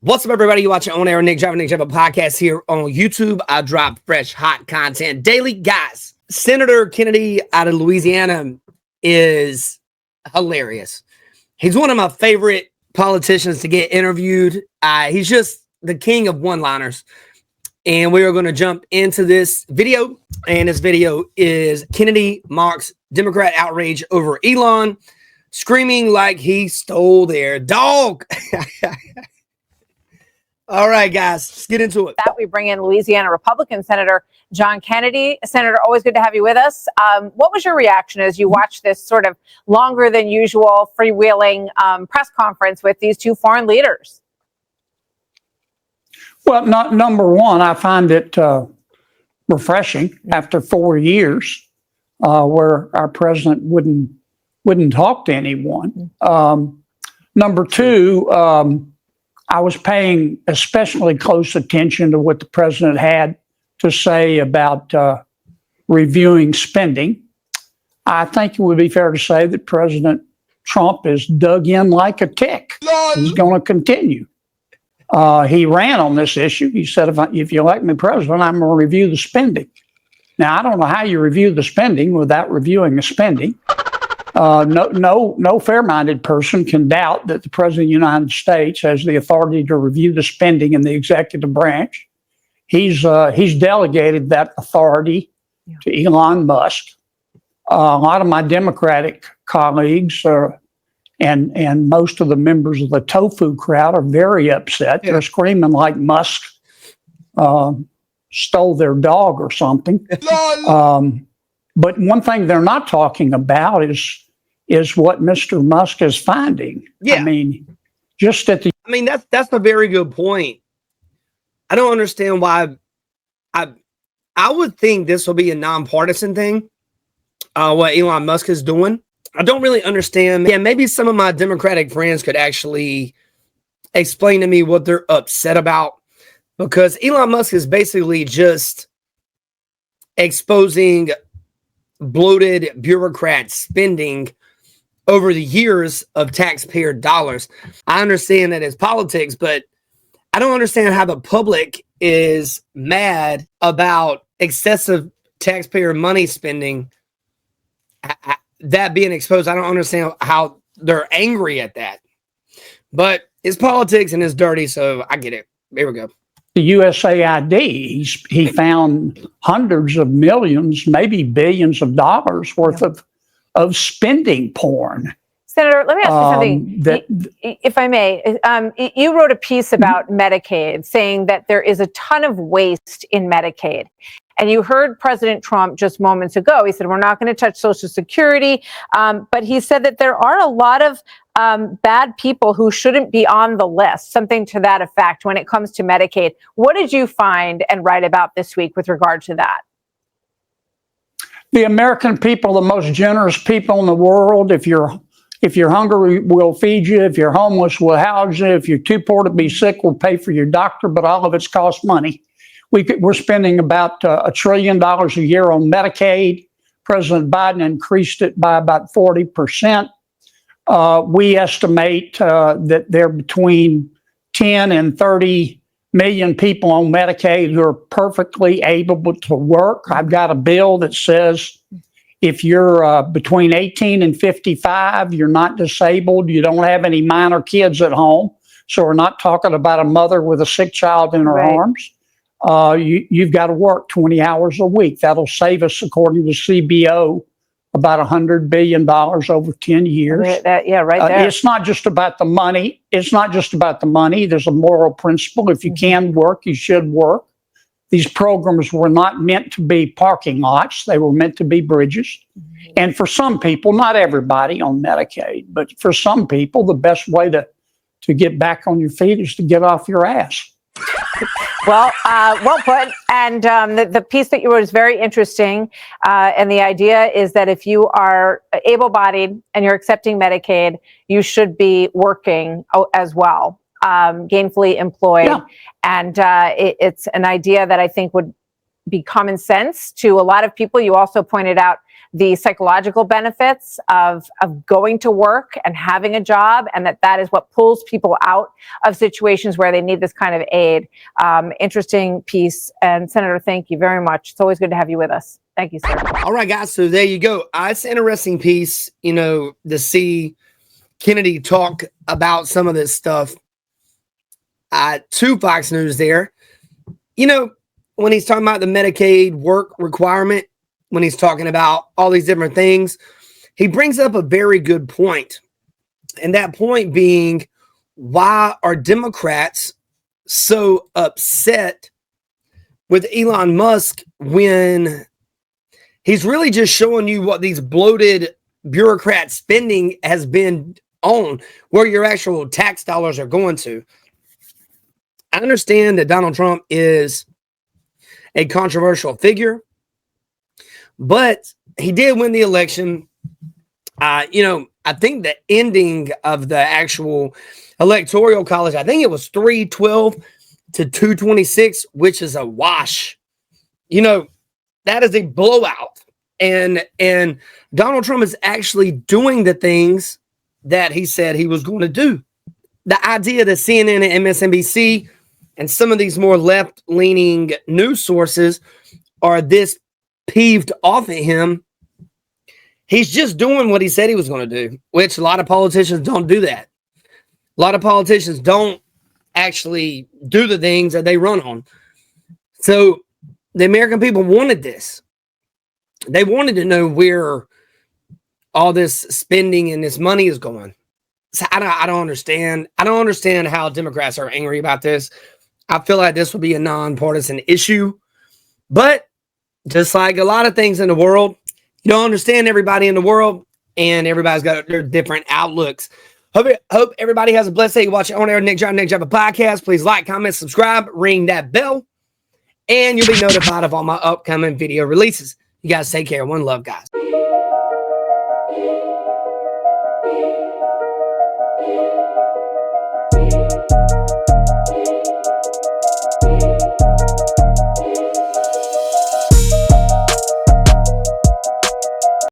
What's up, everybody? You watching On Air Nick Drive a podcast here on YouTube. I drop fresh, hot content daily. Guys, Senator Kennedy out of Louisiana is hilarious. He's one of my favorite politicians to get interviewed. He's just the king of one-liners. And we are going to jump into this video. And this video is Kennedy mocks Democrat outrage over Elon, screaming like he stole their dog. All right, guys, let's get into it. That we bring in Louisiana Republican Senator John Kennedy. Senator, always good to have you with us. What was your reaction as you watched this sort of longer than usual freewheeling press conference with these two foreign leaders? Well, number one, I find it refreshing after 4 years where our president wouldn't talk to anyone. Number two, I was paying especially close attention to what the president had to say about reviewing spending. I think it would be fair to say that President Trump is dug in like a tick. He's going to continue. He ran on this issue. He said, if you elect me president, I'm going to review the spending. Now, I don't know how you review the spending without reviewing the spending. No fair-minded person can doubt that the President of the United States has the authority to review the spending in the executive branch. He's delegated that authority to Elon Musk. A lot of my Democratic colleagues and most of the members of the tofu crowd are very upset. They're screaming like Musk stole their dog or something. But one thing they're not talking about is what Mr. Musk is finding. Yeah. I mean, just at the... I mean, that's a very good point. I don't understand why. I would think this will be a nonpartisan thing, what Elon Musk is doing. I don't really understand. Yeah, maybe some of my Democratic friends could actually explain to me what they're upset about, because Elon Musk is basically just exposing bloated bureaucrat spending over the years of taxpayer dollars. I understand that it's politics, but I don't understand how the public is mad about excessive taxpayer money spending, that being exposed. I don't understand how they're angry at that, but it's politics and it's dirty, so I get it. Here we go. The USAID, he found hundreds of millions, maybe billions of dollars worth of spending porn. Senator, let me ask you something, if I may. You wrote a piece about Medicaid, saying that there is a ton of waste in Medicaid. And you heard President Trump just moments ago. He said, we're not going to touch Social Security. But he said that there are a lot of bad people who shouldn't be on the list, something to that effect when it comes to Medicaid. What did you find and write about this week with regard to that? The American people, the most generous people in the world. If you're hungry, we'll feed you. If you're homeless, we'll house you. If you're too poor to be sick, we'll pay for your doctor. But all of it's cost money. We're spending about $1 trillion a year on Medicaid. President Biden increased it by about 40%. We estimate that there are between 10 and 30 million people on Medicaid who are perfectly able to work. I've got a bill that says if you're between 18 and 55, you're not disabled, you don't have any minor kids at home. So we're not talking about a mother with a sick child in her arms. You've got to work 20 hours a week. That'll save us, according to CBO, about $100 billion over 10 years. Right there. It's not just about the money. There's a moral principle. If you can work, you should work. These programs were not meant to be parking lots. They were meant to be bridges. And for some people, not everybody on Medicaid, but for some people, the best way to get back on your feet is to get off your ass. Well put. And the piece that you wrote is very interesting. And the idea is that if you are able-bodied and you're accepting Medicaid, you should be working as well, gainfully employed. Yeah. And it's an idea that I think would be common sense to a lot of people. You also pointed out the psychological benefits of going to work and having a job, and that is what pulls people out of situations where they need this kind of aid. Interesting piece. And Senator, thank you very much. It's always good to have you with us. Thank you, sir. All right, guys. So there you go. It's an interesting piece, to see Kennedy talk about some of this stuff to Fox News there. When he's talking about the Medicaid work requirement, when he's talking about all these different things, he brings up a very good point. And that point being, why are Democrats so upset with Elon Musk when he's really just showing you what these bloated bureaucrat spending has been on, where your actual tax dollars are going to? I understand that Donald Trump is a controversial figure, but he did win the election. I think the ending of the actual electoral college, I think it was 312 to 226, which is a wash. That is a blowout. And Donald Trump is actually doing the things that he said he was going to do. The idea that CNN and MSNBC and some of these more left-leaning news sources are this peeved off at him, he's just doing what he said he was going to do, which a lot of politicians don't do that. A lot of politicians don't actually do the things that they run on. So the American people wanted this. They wanted to know where all this spending and this money is going. So I don't understand. I don't understand how Democrats are angry about this. I feel like this would be a nonpartisan issue, but just like a lot of things in the world, you don't understand everybody in the world, and everybody's got their different outlooks. Hope everybody has a blessed day. You watch it on air, Nick Drive podcast. Please like, comment, subscribe, ring that bell, and you'll be notified of all my upcoming video releases. You guys take care. One love, guys.